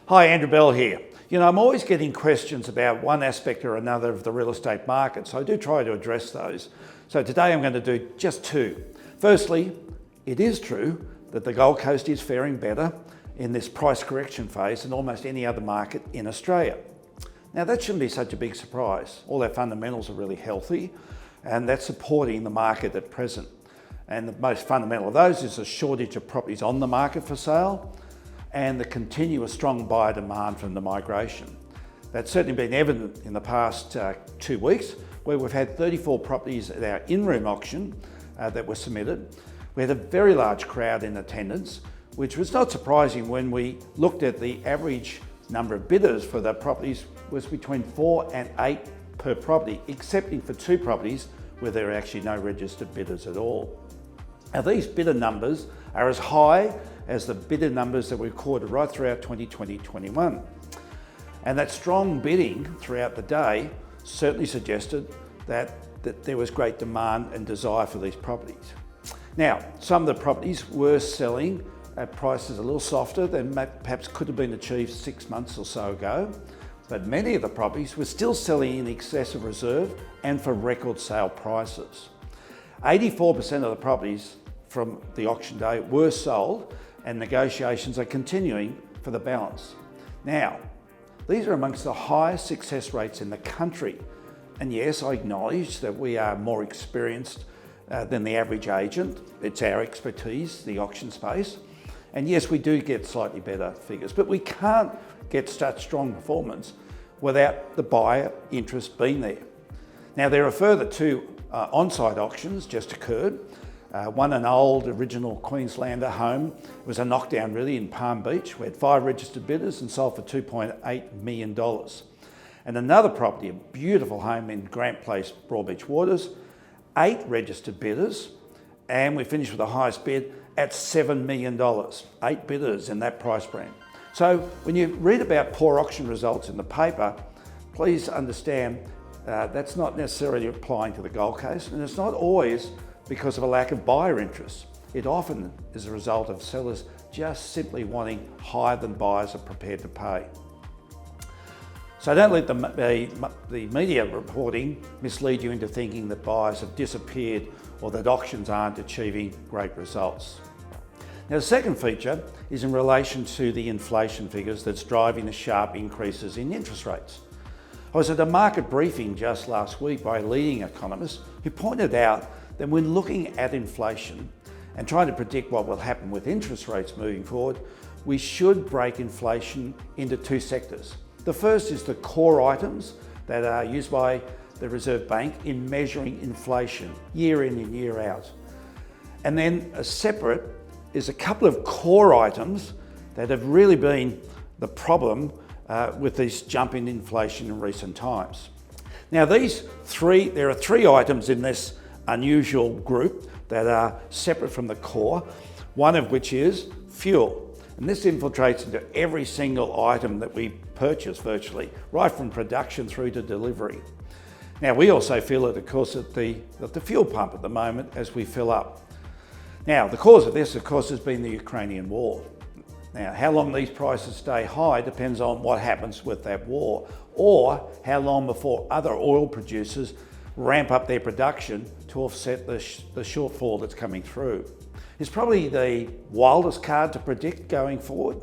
Hi, Andrew Bell here. I'm always getting questions about one aspect or another of the real estate market, so I do try to address those. So today I'm going to do just two. Firstly, it is true that the Gold Coast is faring better in this price correction phase than almost any other market in Australia. Now that shouldn't be such a big surprise. All our fundamentals are really healthy and that's supporting the market at present. And the most fundamental of those is a shortage of properties on the market for sale and the continuous strong buyer demand from the migration. That's certainly been evident in the past 2 weeks, where we've had 34 properties at our in-room auction that were submitted. We had a very large crowd in attendance, which was not surprising when we looked at the average number of bidders for the properties was between 4 and 8 per property, excepting for 2 properties where there are actually no registered bidders at all. Now these bidder numbers are as high as the bidder numbers that we recorded right throughout 2020-21. And that strong bidding throughout the day certainly suggested that there was great demand and desire for these properties. Now, some of the properties were selling at prices a little softer than perhaps could have been achieved 6 months or so ago, but many of the properties were still selling in excess of reserve and for record sale prices. 84% of the properties from the auction day were sold, and negotiations are continuing for the balance. Now, these are amongst the highest success rates in the country. And yes, I acknowledge that we are more experienced than the average agent. It's our expertise, the auction space. And yes, we do get slightly better figures, but we can't get such strong performance without the buyer interest being there. Now, there are further 2 on-site auctions just occurred. One, an old original Queenslander home. It was a knockdown really in Palm Beach. We had 5 registered bidders and sold for $2.8 million. And another property, a beautiful home in Grant Place, Broadbeach Waters, 8 registered bidders, and we finished with the highest bid at $7 million. 8 bidders in that price brand. So when you read about poor auction results in the paper, please understand that's not necessarily applying to the Gold Coast, and it's not always because of a lack of buyer interest. It often is a result of sellers just simply wanting higher than buyers are prepared to pay. So don't let the media reporting mislead you into thinking that buyers have disappeared or that auctions aren't achieving great results. Now the second feature is in relation to the inflation figures that's driving the sharp increases in interest rates. I was at a market briefing just last week by a leading economist who pointed out that when looking at inflation and trying to predict what will happen with interest rates moving forward, we should break inflation into 2 sectors. The first is the core items that are used by the Reserve Bank in measuring inflation year in and year out. And then a separate is a couple of core items that have really been the problem with this jump in inflation in recent times. Now there are 3 items in this unusual group that are separate from the core, one of which is fuel. And this infiltrates into every single item that we purchase virtually, right from production through to delivery. Now we also feel it, of course, at the fuel pump at the moment as we fill up. Now the cause of this, of course, has been the Ukrainian war. Now how long these prices stay high depends on what happens with that war, or how long before other oil producers ramp up their production to offset the shortfall that's coming through. It's probably the wildest card to predict going forward,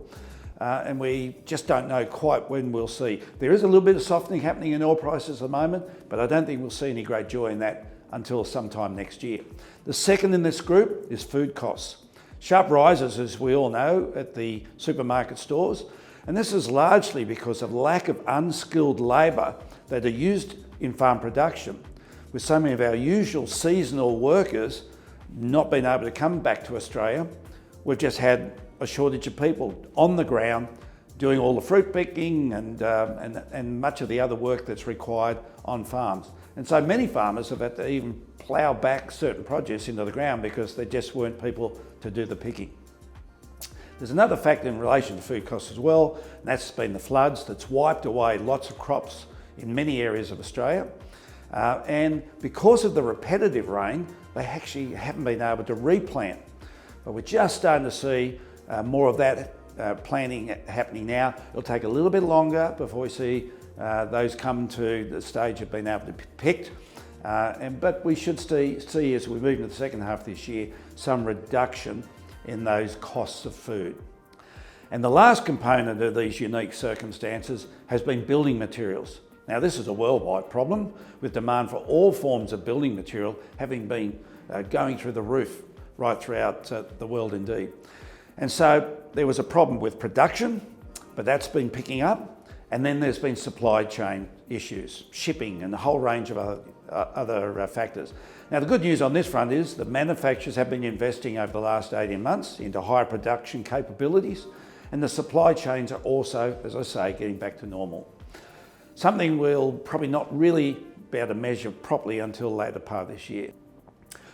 and we just don't know quite when we'll see. There is a little bit of softening happening in oil prices at the moment, but I don't think we'll see any great joy in that until sometime next year. The second in this group is food costs. Sharp rises, as we all know, at the supermarket stores, and this is largely because of lack of unskilled labour that are used in farm production, with so many of our usual seasonal workers not being able to come back to Australia. We've just had a shortage of people on the ground doing all the fruit picking and much of the other work that's required on farms. And so many farmers have had to even plough back certain produce into the ground because there just weren't people to do the picking. There's another factor in relation to food costs as well, and that's been the floods that's wiped away lots of crops in many areas of Australia. And because of the repetitive rain, they actually haven't been able to replant. But we're just starting to see more of that planning happening now. It'll take a little bit longer before we see those come to the stage of being able to be picked. But we should see as we move into the second half of this year some reduction in those costs of food. And the last component of these unique circumstances has been building materials. Now this is a worldwide problem, with demand for all forms of building material having been going through the roof right throughout the world indeed. And so there was a problem with production, but that's been picking up. And then there's been supply chain issues, shipping and a whole range of other factors. Now the good news on this front is that manufacturers have been investing over the last 18 months into higher production capabilities, and the supply chains are also, as I say, getting back to normal. Something we'll probably not really be able to measure properly until the later part of this year.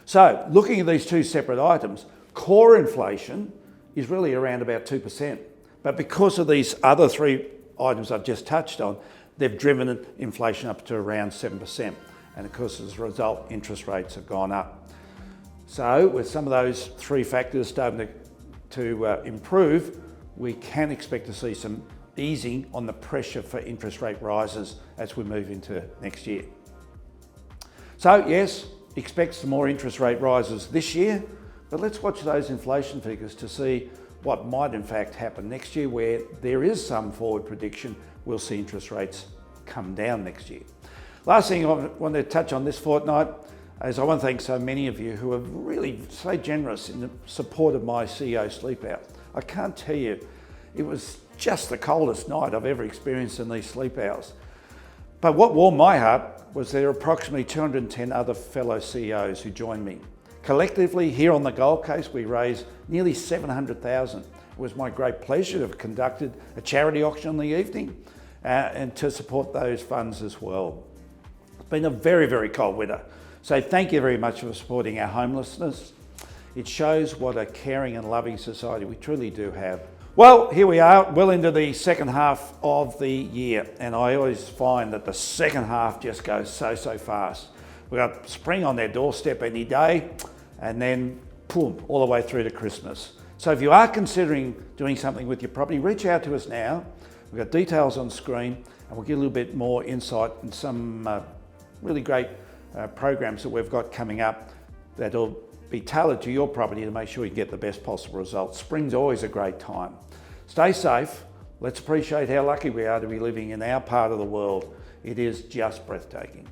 So looking at these two separate items, core inflation is really around about 2%. But because of these other three items I've just touched on, they've driven inflation up to around 7%. And of course, as a result, interest rates have gone up. So with some of those three factors starting to improve, we can expect to see some easing on the pressure for interest rate rises as we move into next year. So yes, expect some more interest rate rises this year, but let's watch those inflation figures to see what might in fact happen next year, where there is some forward prediction we'll see interest rates come down next year. Last thing I want to touch on this fortnight is I want to thank so many of you who are really so generous in the support of my CEO sleepout. I can't tell you, it was just the coldest night I've ever experienced in these sleep hours. But what warmed my heart was there are approximately 210 other fellow CEOs who joined me. Collectively, here on the Gold Coast, we raised nearly $700,000. It was my great pleasure to have conducted a charity auction in the evening and to support those funds as well. It's been a very, very cold winter. So thank you very much for supporting our homelessness. It shows what a caring and loving society we truly do have. Well, here we are, well into the second half of the year, and I always find that the second half just goes so fast. We've got spring on their doorstep any day, and then boom, all the way through to Christmas. So if you are considering doing something with your property, reach out to us now. We've got details on screen, and we'll give a little bit more insight and some really great programs that we've got coming up that'll be tailored to your property to make sure you get the best possible results. Spring's always a great time. Stay safe. Let's appreciate how lucky we are to be living in our part of the world. It is just breathtaking.